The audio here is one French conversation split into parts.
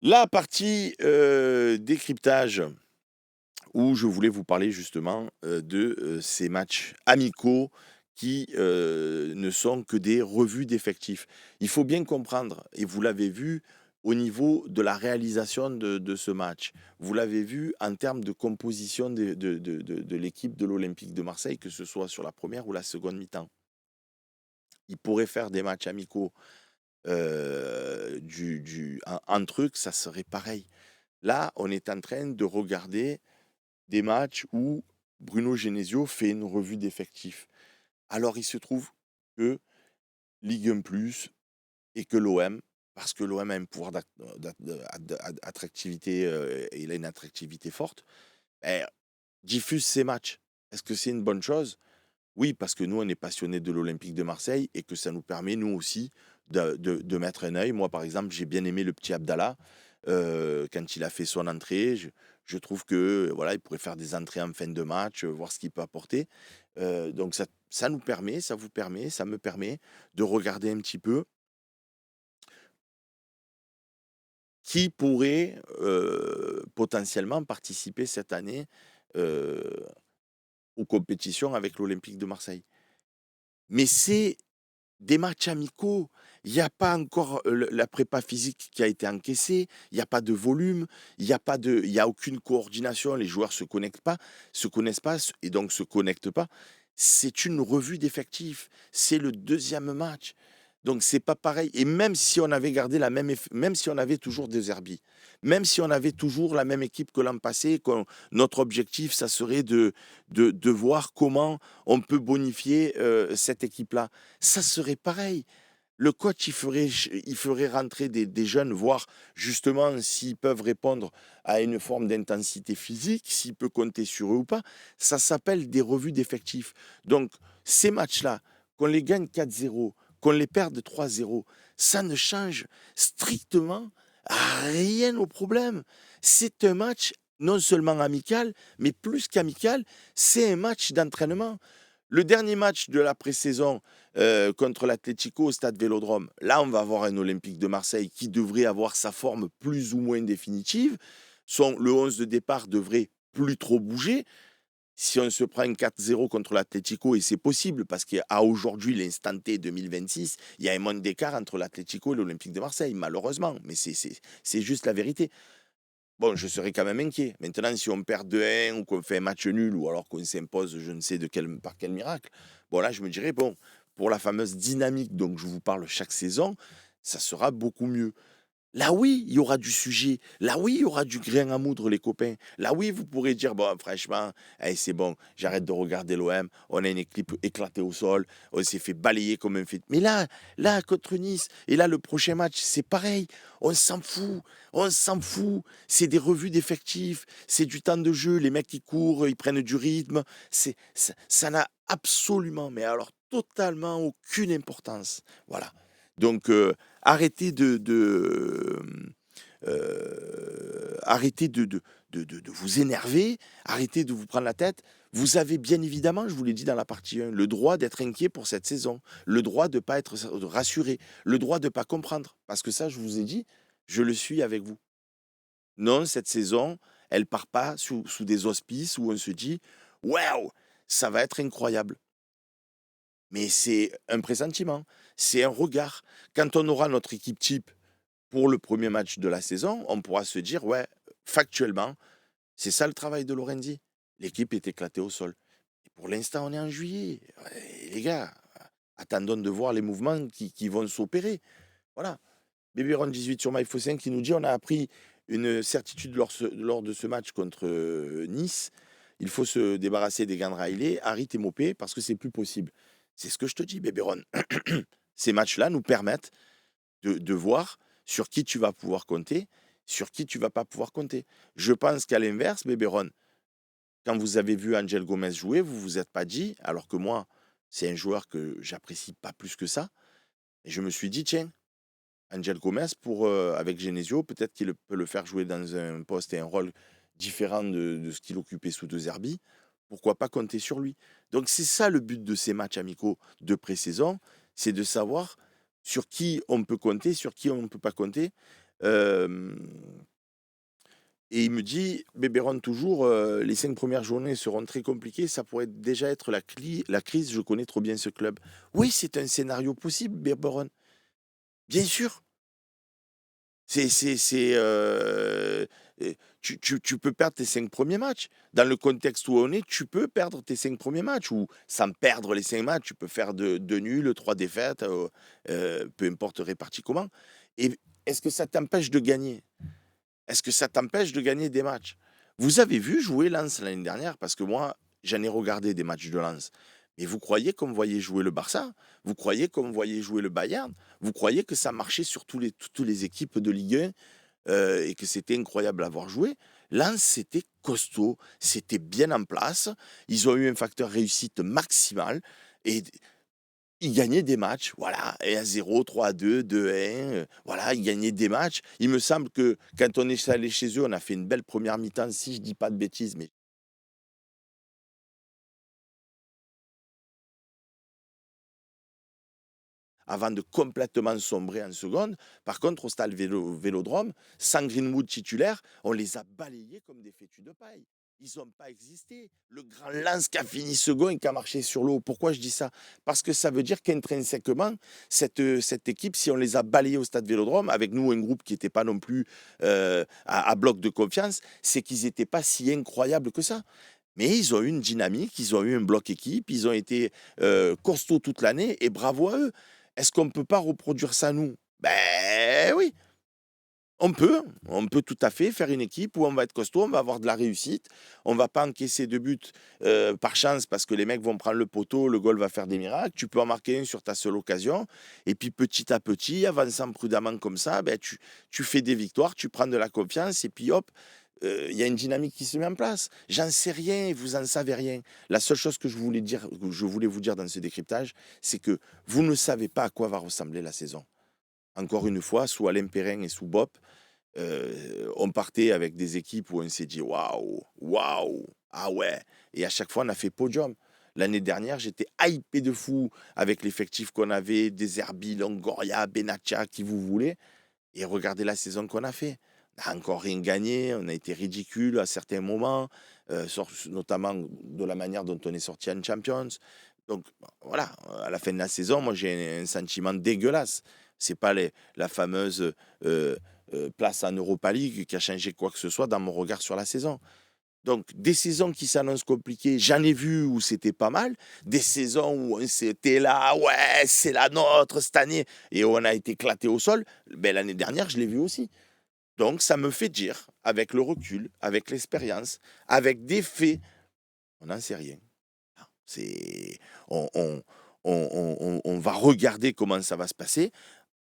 La partie, décryptage où je voulais vous parler justement, de, ces matchs amicaux qui, ne sont que des revues d'effectifs. Il faut bien comprendre et vous l'avez vu au niveau de la réalisation de ce match. Vous l'avez vu en termes de composition de l'équipe de l'Olympique de Marseille, que ce soit sur la première ou la seconde mi-temps. Ils pourraient faire des matchs amicaux, du entre eux, que ça serait pareil. Là, on est en train de regarder des matchs où Bruno Genesio fait une revue d'effectifs. Alors, il se trouve que Ligue 1 Plus et que l'OM, parce que l'OM a un pouvoir d'attractivité, il a une attractivité forte, eh, diffuse ces matchs. Est-ce que c'est une bonne chose? Oui, parce que nous, on est passionnés de l'Olympique de Marseille et que ça nous permet, nous aussi, de mettre un œil. Moi, par exemple, j'ai bien aimé le petit Abdallah quand il a fait son entrée. Je trouve que voilà, il pourrait faire des entrées en fin de match, voir ce qu'il peut apporter. Donc ça nous permet, ça vous permet, ça me permet de regarder un petit peu qui pourrait potentiellement participer cette année euh, aux compétitions avec l'Olympique de Marseille. Mais c'est des matchs amicaux, il y a pas encore, le la prépa physique qui a été encaissée, il y a pas de volume, il y a aucune coordination, les joueurs se connaissent pas et donc se connectent pas. C'est une revue d'effectifs, c'est le deuxième match, donc c'est pas pareil et même si on avait gardé la même même si on avait toujours des Zerbi, même si on avait toujours la même équipe que l'an passé, qu'on notre objectif, ça serait de voir comment on peut bonifier, cette équipe-là. Ça serait pareil. Le coach, il ferait rentrer des jeunes, voir justement s'ils peuvent répondre à une forme d'intensité physique, s'il peut compter sur eux ou pas. Ça s'appelle des revues d'effectifs. Donc, ces matchs-là, qu'on les gagne 4-0, qu'on les perde 3-0, ça ne change strictement rien au problème. C'est un match non seulement amical, mais plus qu'amical, c'est un match d'entraînement. Le dernier match de la pré-saison, contre l'Atlético au stade Vélodrome, là, on va avoir un Olympique de Marseille qui devrait avoir sa forme plus ou moins définitive. Le 11 de départ devrait plus trop bouger. Si on se prend un 4-0 contre l'Atlético, et c'est possible parce qu'à aujourd'hui, l'instant T 2026, il y a un monde d'écart entre l'Atlético et l'Olympique de Marseille, malheureusement. Mais c'est juste la vérité. Bon, je serais quand même inquiet. Maintenant, si on perd 2-1 ou qu'on fait un match nul ou alors qu'on s'impose je ne sais par quel miracle, bon là, je me dirais, bon, pour la fameuse dynamique dont je vous parle chaque saison, ça sera beaucoup mieux. Là, oui, il y aura du sujet. Là, oui, il y aura du grain à moudre, les copains. Là, oui, vous pourrez dire, bon, franchement, allez, c'est bon, j'arrête de regarder l'OM. On a une équipe éclatée au sol. On s'est fait balayer comme un fait. Mais là, contre Nice, et là, le prochain match, c'est pareil. On s'en fout. On s'en fout. C'est des revues d'effectifs. C'est du temps de jeu. Les mecs qui courent, ils prennent du rythme. Ça n'a absolument, mais alors totalement aucune importance. Voilà. Donc, arrêtez arrêtez de vous énerver, arrêtez de vous prendre la tête. Vous avez bien évidemment, je vous l'ai dit dans la partie 1, le droit d'être inquiet pour cette saison, le droit de ne pas être rassuré, le droit de ne pas comprendre. Parce que ça, je vous ai dit, je le suis avec vous. Non, cette saison, elle part pas sous des auspices où on se dit, waouh, ça va être incroyable. Mais c'est un pressentiment, c'est un regard. Quand on aura notre équipe type pour le premier match de la saison, on pourra se dire: «Ouais, factuellement, c'est ça le travail de Lorenzi. L'équipe est éclatée au sol». Et pour l'instant, on est en juillet. Ouais, les gars, attendons de voir les mouvements qui vont s'opérer. Voilà. Bébéron 18 sur MyFo5 qui nous dit: «On a appris une certitude lors de ce match contre, Nice. Il faut se débarrasser des gants de Riley, Harit et Mopé parce que c'est plus possible». C'est ce que je te dis, Bébéron. Ces matchs-là nous permettent de voir sur qui tu vas pouvoir compter, sur qui tu vas pas pouvoir compter. Je pense qu'à l'inverse, Bébéron, quand vous avez vu Angel Gomez jouer, vous vous êtes pas dit, alors que moi, c'est un joueur que j'apprécie pas plus que ça, et je me suis dit, tiens, Angel Gomez, avec Genesio, peut-être qu'il peut le faire jouer dans un poste et un rôle différent de ce qu'il occupait sous De Zerbi. Pourquoi pas compter sur lui? Donc c'est ça le but de ces matchs amicaux de pré-saison, c'est de savoir sur qui on peut compter, sur qui on ne peut pas compter. Hem Et il me dit: «Bébéron toujours, les 5 premières journées seront très compliquées, ça pourrait déjà être la crise, je connais trop bien ce club». Oui, c'est un scénario possible, Bébéron, bien sûr. Tu peux perdre tes 5 premiers matchs. Dans le contexte où on est, tu peux perdre tes 5 premiers matchs ou sans perdre les 5 matchs, tu peux faire 2 nuls, 3 défaites, peu importe réparti comment. Et est-ce que ça t'empêche de gagner? Est-ce que ça t'empêche de gagner des matchs? Vous avez vu jouer Lens l'année dernière? Parce que moi, j'en ai regardé des matchs de Lens. Mais vous croyez qu'on me voyait jouer le Barça? Vous croyez qu'on me voyait jouer le Bayern? Vous croyez que ça marchait sur toutes les équipes de Ligue 1, et que c'était incroyable à voir jouer? Lens, c'était costaud, c'était bien en place. Ils ont eu un facteur réussite maximal et ils gagnaient des matchs, voilà, et 1-0, 3-2, 2-1, voilà, ils gagnaient des matchs. Il me semble que quand on est allé chez eux, on a fait une belle première mi-temps, si je dis pas de bêtises, mais avant de complètement sombrer en seconde. Par contre, au stade Vélodrome, sans Greenwood titulaire, on les a balayés comme des fétus de paille. Ils n'ont pas existé. Le grand Lens qui a fini second et qui a marché sur l'eau. Pourquoi je dis ça? Parce que ça veut dire qu'intrinsèquement, cette équipe, si on les a balayés au stade Vélodrome, avec nous, un groupe qui n'était pas non plus à bloc de confiance, c'est qu'ils n'étaient pas si incroyables que ça. Mais ils ont eu une dynamique, ils ont eu un bloc équipe, ils ont été costauds toute l'année et bravo à eux. Est-ce qu'on ne peut pas reproduire ça nous? Ben oui, on peut tout à fait faire une équipe où on va être costaud, on va avoir de la réussite, on va pas encaisser de buts par chance parce que les mecs vont prendre le poteau, le goal va faire des miracles. Tu peux en marquer un sur ta seule occasion et puis petit à petit, avançant prudemment comme ça, ben tu fais des victoires, tu prends de la confiance et puis hop, il y a une dynamique qui se met en place. J'en sais rien et vous en savez rien. La seule chose que je voulais vous dire dans ce décryptage, c'est que vous ne savez pas à quoi va ressembler la saison. Encore une fois, sous Alain Perrin et sous Bopp, on partait avec des équipes où on s'est dit: «Waouh, waouh, ah ouais» et à chaque fois, on a fait podium. L'année dernière, j'étais hypé de fou avec l'effectif qu'on avait, Deserbi, Longoria, Benatia, qui vous voulez et regardez la saison qu'on a fait. On n'a encore rien gagné, on a été ridicule à certains moments, notamment de la manière dont on est sorti en Champions. Donc voilà, à la fin de la saison, moi j'ai un sentiment dégueulasse. C'est pas la fameuse place en Europa League qui a changé quoi que ce soit dans mon regard sur la saison. Donc, des saisons qui s'annoncent compliquées, j'en ai vu où c'était pas mal. Des saisons où on s'était là, ouais, c'est la nôtre cette année, et on a été éclaté au sol. Ben, l'année dernière, je l'ai vu aussi. Donc, ça me fait dire, avec le recul, avec l'expérience, avec des faits, on n'en sait rien. C'est, on, on, on va regarder comment ça va se passer.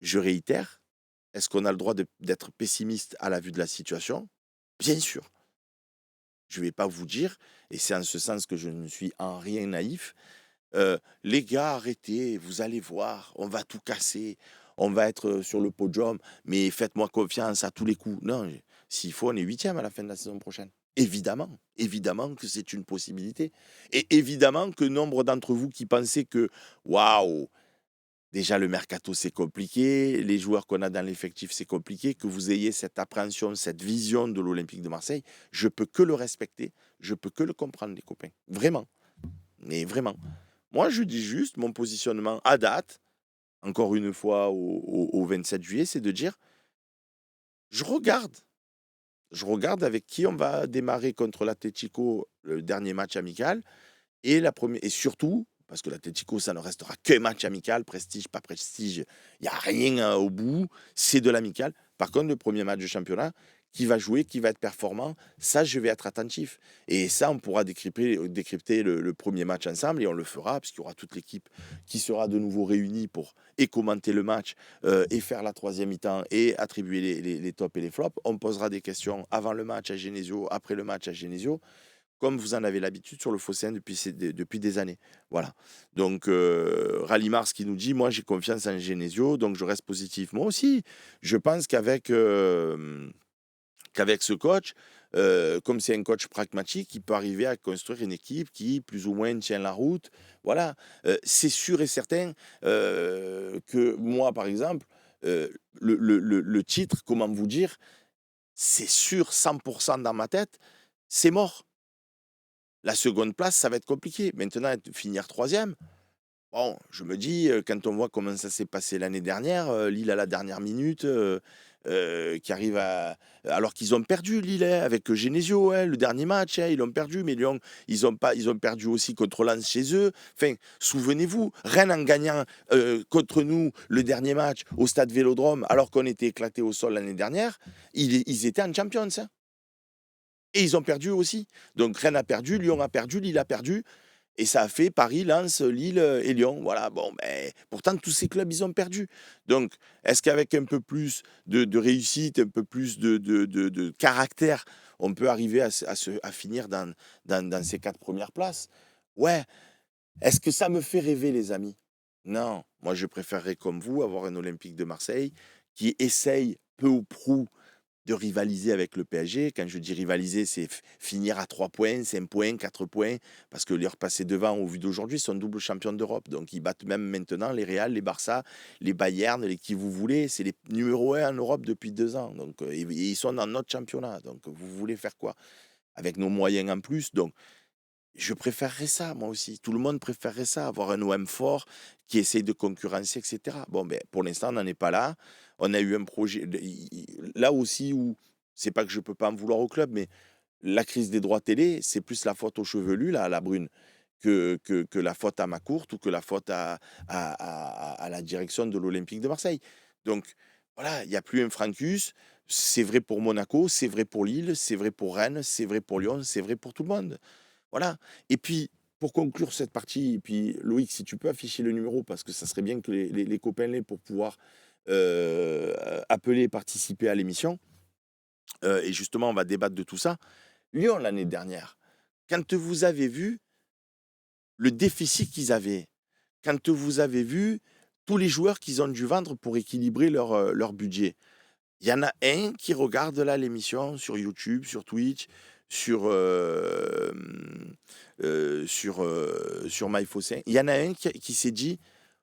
Je réitère, est-ce qu'on a le droit d'être pessimiste à la vue de la situation? Bien sûr. Je ne vais pas vous dire, et c'est en ce sens que je ne suis en rien naïf, les gars, arrêtez, vous allez voir, on va tout casser, on va être sur le podium, mais faites-moi confiance à tous les coups. Non, s'il faut, on est huitième à la fin de la saison prochaine. Évidemment, évidemment que c'est une possibilité. Et évidemment que nombre d'entre vous qui pensez que, waouh, déjà, le mercato, c'est compliqué. Les joueurs qu'on a dans l'effectif, c'est compliqué. Que vous ayez cette appréhension, cette vision de l'Olympique de Marseille, je peux que le respecter. Je peux que le comprendre, les copains. Vraiment. Mais vraiment. Moi, je dis juste mon positionnement à date, encore une fois au 27 juillet, c'est de dire, je regarde. Je regarde avec qui on va démarrer contre l'Atlético, le dernier match amical. Et surtout, parce que l'Atlético, ça ne restera qu'un match amical, prestige, pas prestige, il y a rien, au bout, c'est de l'amical. Par contre, le premier match de championnat, qui va jouer, qui va être performant, ça, je vais être attentif. Et ça, on pourra décrypter le premier match ensemble et on le fera, puisqu'il y aura toute l'équipe qui sera de nouveau réunie pour et commenter le match, et faire la troisième mi-temps et attribuer les tops et les flops. On posera des questions avant le match à Genesio, après le match à Genesio, comme vous en avez l'habitude sur le Phocéen depuis des années. Voilà. Donc, Rally Mars qui nous dit: «Moi, j'ai confiance en Genesio, donc je reste positif». Moi aussi, je pense qu'avec ce coach, comme c'est un coach pragmatique, il peut arriver à construire une équipe qui, plus ou moins, tient la route. Voilà. C'est sûr et certain que moi, par exemple, le titre, comment vous dire? C'est sûr 100 dans ma tête, c'est mort. La seconde place, ça va être compliqué. Maintenant, finir troisième. Bon, je me dis, quand on voit comment ça s'est passé l'année dernière, Lille à la dernière minute, qui arrive à alors qu'ils ont perdu Lille, hein, avec Genesio, hein, le dernier match, hein, ils l'ont perdu, mais Lyon, ils ont perdu aussi contre Lens chez eux. Enfin, souvenez-vous, Rennes en gagnant, contre nous le dernier match au stade Vélodrome, alors qu'on était éclatés au sol l'année dernière, ils étaient en Champions, hein, et ils ont perdu eux aussi. Donc Rennes a perdu, Lyon a perdu, Lille a perdu. Et ça a fait Paris, Lens, Lille, et Lyon. Voilà, bon, ben, pourtant, tous ces clubs, ils ont perdu. Donc, est-ce qu'avec un peu plus de réussite, un peu plus de caractère, on peut arriver à finir dans ces 4 premières places? Ouais. Est-ce que ça me fait rêver, les amis? Non. Moi, je préférerais, comme vous, avoir un Olympique de Marseille qui essaye peu ou prou de rivaliser avec le PSG. Quand je dis rivaliser, c'est finir à 3 points, 5 points, 4 points, parce que les repasser devant, au vu d'aujourd'hui, sont double champions d'Europe. Donc ils battent même maintenant les Real, les Barça, les Bayern, les qui vous voulez. C'est les numéro 1 en Europe depuis 2 ans. Donc ils sont dans notre championnat. Donc vous voulez faire quoi? Avec nos moyens en plus. Donc je préférerais ça, moi aussi. Tout le monde préférerait ça, avoir un OM fort qui essaye de concurrencer, et cetera. Bon, ben, pour l'instant, on n'en est pas là. On a eu un projet là aussi où c'est pas que je peux pas en vouloir au club, mais la crise des droits télé, c'est plus la faute aux chevelus, là, à la brune, que la faute à Macourt ou que la faute à la direction de l'Olympique de Marseille. Donc voilà, il y a plus un Francus. C'est vrai pour Monaco, c'est vrai pour Lille, c'est vrai pour Rennes, c'est vrai pour Lyon, c'est vrai pour tout le monde. Voilà. Et puis, pour conclure cette partie, et puis Loïc, si tu peux afficher le numéro, parce que ça serait bien que les copains l'aient pour pouvoir appeler et participer à l'émission. Et justement, on va débattre de tout ça. Lyon, l'année dernière, quand vous avez vu le déficit qu'ils avaient, quand vous avez vu tous les joueurs qu'ils ont dû vendre pour équilibrer leur budget, il y en a un qui regarde là l'émission sur YouTube, sur Twitch, sur MyFossin. Il y en a un qui s'est dit: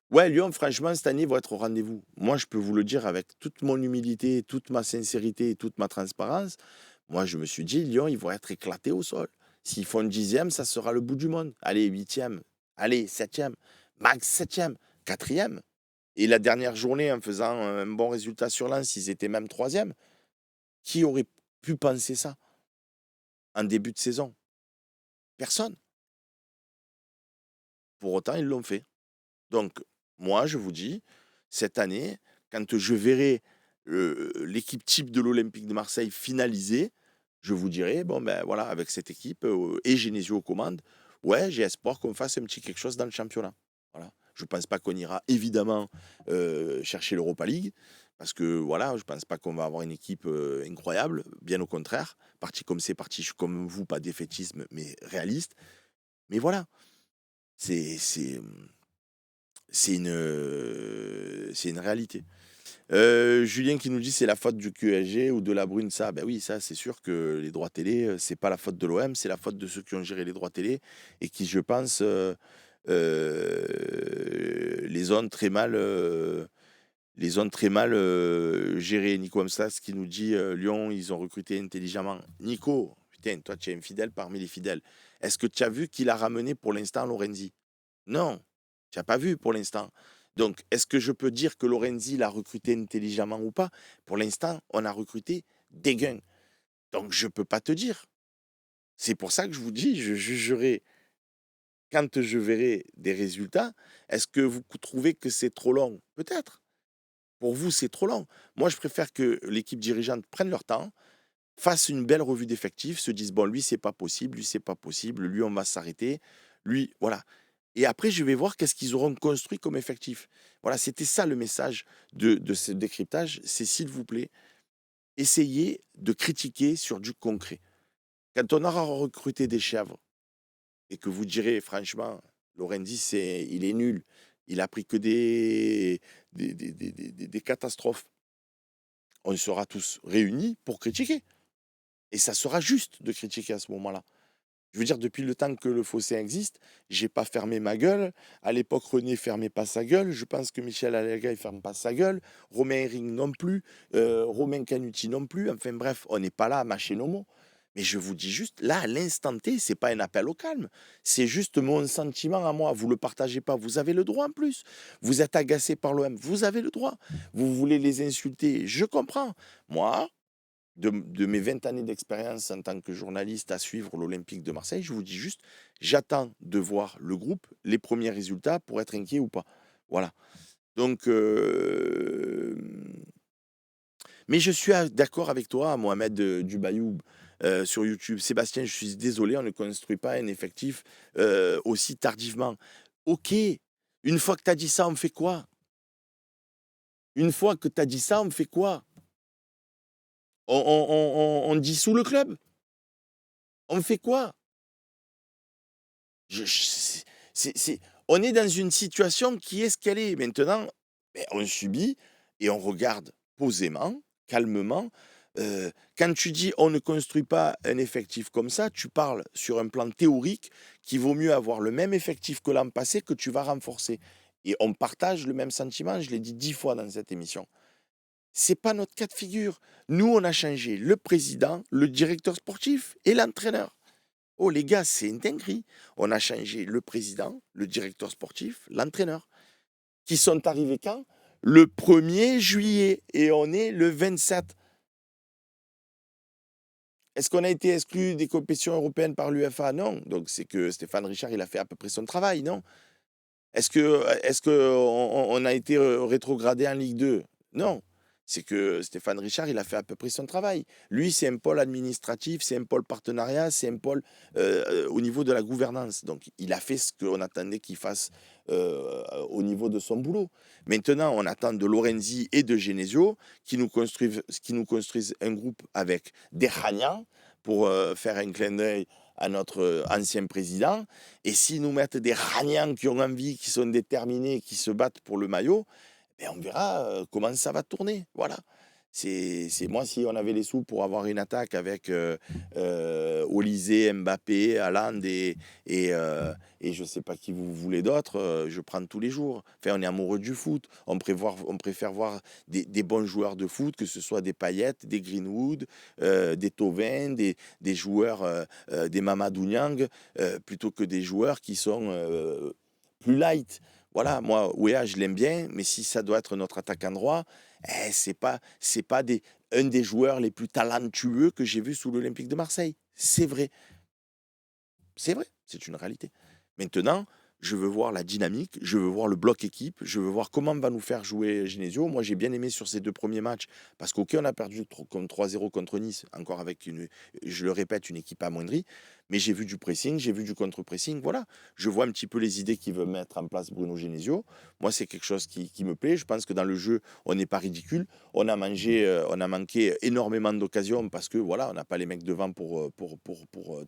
«Ouais, Lyon, franchement, cette année, vont être au rendez-vous». Moi, je peux vous le dire avec toute mon humilité, toute ma sincérité et toute ma transparence. Moi, je me suis dit: «Lyon, ils vont être éclatés au sol. S'ils font 10e, ça sera le bout du monde. Allez, 8e, allez, 7e, max 7e, 4e». Et la dernière journée, en faisant un bon résultat sur Lens, ils étaient même 3e. Qui aurait pu penser ça en début de saison? Personne. Pour autant, ils l'ont fait. Donc, moi, je vous dis, cette année, quand je verrai l'équipe type de l'Olympique de Marseille finalisée, je vous dirai, bon, ben voilà, avec cette équipe et Genesio aux commandes, ouais, j'ai espoir qu'on fasse un petit quelque chose dans le championnat. Voilà. Je ne pense pas qu'on ira évidemment chercher l'Europa League, parce que voilà, je ne pense pas qu'on va avoir une équipe incroyable, bien au contraire. Parti comme c'est parti, je suis comme vous, pas défaitisme, mais réaliste. Mais voilà, c'est c'est c'est une réalité. Julien qui nous dit: «C'est la faute du QSG ou de la Brune», ça. Ben oui, ça, c'est sûr que les droits télé, c'est pas la faute de l'OM, c'est la faute de ceux qui ont géré les droits télé et qui, je pense, les ont très mal, gérés. Nico Amstas qui nous dit: «Lyon, ils ont recruté intelligemment». Nico, putain, toi, tu es un fidèle parmi les fidèles. Est-ce que tu as vu qu'il a ramené pour l'instant Lorenzi? Non, tu as pas vu pour l'instant. Donc, est-ce que je peux dire que Lorenzi l'a recruté intelligemment ou pas? Pour l'instant, on a recruté Dégain. Donc, je peux pas te dire. C'est pour ça que je vous dis, je jugerai quand je verrai des résultats. Est-ce que vous trouvez que c'est trop long? Peut-être. Pour vous, c'est trop long. Moi, je préfère que l'équipe dirigeante prenne leur temps, fasse une belle revue d'effectifs, se dise: «Bon, lui, c'est pas possible, lui, c'est pas possible, lui, on va s'arrêter, lui» voilà. Et après, je vais voir qu'est-ce qu'ils auront construit comme effectif. Voilà, c'était ça le message de ce décryptage, c'est s'il vous plaît, essayez de critiquer sur du concret. Quand on aura recruté des chèvres et que vous direz franchement: «Lorenzi, il est nul, il a pris que des catastrophes», on sera tous réunis pour critiquer et ça sera juste de critiquer à ce moment-là. Je veux dire, depuis le temps que le fossé existe, j'ai pas fermé ma gueule. À l'époque, René fermait pas sa gueule. Je pense que Michel Alaga, il ferme pas sa gueule. Romain Herring non plus. Romain Canuti non plus. Enfin bref, on n'est pas là à mâcher nos mots. Mais je vous dis juste, là, à l'instant T, c'est pas un appel au calme. C'est juste mon sentiment à moi. Vous le partagez pas. Vous avez le droit en plus. Vous êtes agacé par l'OM. Vous avez le droit. Vous voulez les insulter. Je comprends. Moi, de mes 20 années d'expérience en tant que journaliste à suivre l'Olympique de Marseille, je vous dis juste, j'attends de voir le groupe, les premiers résultats pour être inquiet ou pas. Voilà. Donc, mais je suis d'accord avec toi, Mohamed Dubayoub, sur YouTube. Sébastien, je suis désolé, on ne construit pas un effectif aussi tardivement. Ok, une fois que tu as dit ça, on fait quoi? Une fois que tu as dit ça, on fait quoi? On dissout le club? On fait quoi? On est dans une situation qui est ce qu'elle est. Maintenant, ben, on subit et on regarde posément, calmement. Quand tu dis on ne construit pas un effectif comme ça, tu parles sur un plan théorique qu'il vaut mieux avoir le même effectif que l'an passé que tu vas renforcer. Et on partage le même sentiment, je l'ai dit 10 fois dans cette émission. C'est pas notre cas de figure. Nous, on a changé le président, le directeur sportif et l'entraîneur. Oh les gars, c'est une dinguerie. On a changé le président, le directeur sportif, l'entraîneur, qui sont arrivés quand? Le 1er juillet et on est le 27. Est-ce qu'on a été exclu des compétitions européennes par l'UEFA? Non. Donc c'est que Stéphane Richard, il a fait à peu près son travail, non? Est-ce qu'on a été rétrogradé en Ligue 2? Non. C'est que Stéphane Richard, il a fait à peu près son travail. Lui, c'est un pôle administratif, c'est un pôle partenariat, c'est un pôle au niveau de la gouvernance. Donc, il a fait ce qu'on attendait qu'il fasse au niveau de son boulot. Maintenant, on attend de Lorenzi et de Genesio qui nous construisent un groupe avec des Ragnans pour faire un clin d'œil à notre ancien président. Et s'ils nous mettent des Ragnans qui ont envie, qui sont déterminés, qui se battent pour le maillot, ben on verra comment ça va tourner. Voilà. C'est moi, si on avait les sous pour avoir une attaque avec Olysée, Mbappé, Haaland et je ne sais pas qui vous voulez d'autre, je prends tous les jours. Enfin, on est amoureux du foot. On préfère voir des bons joueurs de foot, que ce soit des Payet, des Greenwood, des Thauvin, des joueurs, des Mamadou Niang, plutôt que des joueurs qui sont plus light. Voilà, moi, Wea, je l'aime bien, mais si ça doit être notre attaquant droit, c'est pas un des joueurs les plus talentueux que j'ai vu sous l'Olympique de Marseille. C'est vrai, c'est une réalité. Maintenant, je veux voir la dynamique, je veux voir le bloc équipe, je veux voir comment va nous faire jouer Genesio. Moi, j'ai bien aimé sur ces 2 premiers matchs, parce qu'ok, on a perdu comme 3-0 contre Nice, encore avec je le répète, une équipe amoindrie, mais j'ai vu du pressing, j'ai vu du contre-pressing, voilà. Je vois un petit peu les idées qu'il veut mettre en place Bruno Genesio. Moi, c'est quelque chose qui me plaît. Je pense que dans le jeu, on n'est pas ridicule. On a manqué énormément d'occasions parce que voilà, on n'a pas les mecs devant pour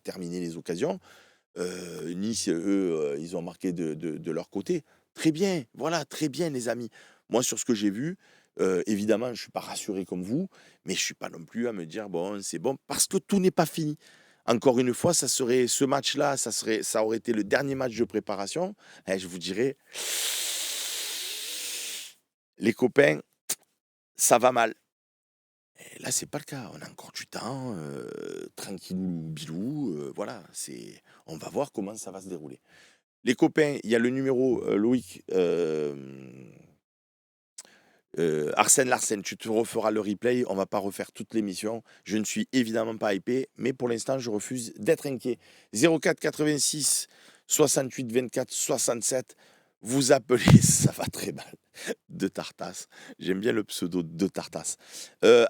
terminer les occasions. Nice, eux, ils ont marqué de leur côté. Très bien, voilà, très bien, les amis. Moi, sur ce que j'ai vu, évidemment, je ne suis pas rassuré comme vous, mais je ne suis pas non plus à me dire, bon, c'est bon, parce que tout n'est pas fini. Encore une fois, ce match-là, ça aurait été le dernier match de préparation. Et je vous dirais, les copains, ça va mal. Et là, c'est pas le cas. On a encore du temps, tranquillou bilou, voilà, on va voir comment ça va se dérouler. Les copains, il y a le numéro, Loïc, Arsène Larsen, tu te referas le replay, on va pas refaire toute l'émission. Je ne suis évidemment pas hypé, mais pour l'instant, je refuse d'être inquiet. 04 86 68 24 67, vous appelez, ça va très mal, de Tartas. J'aime bien le pseudo de Tartas.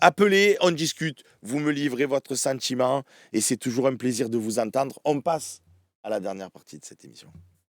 Appelez, on discute, vous me livrez votre sentiment et c'est toujours un plaisir de vous entendre. On passe à la dernière partie de cette émission.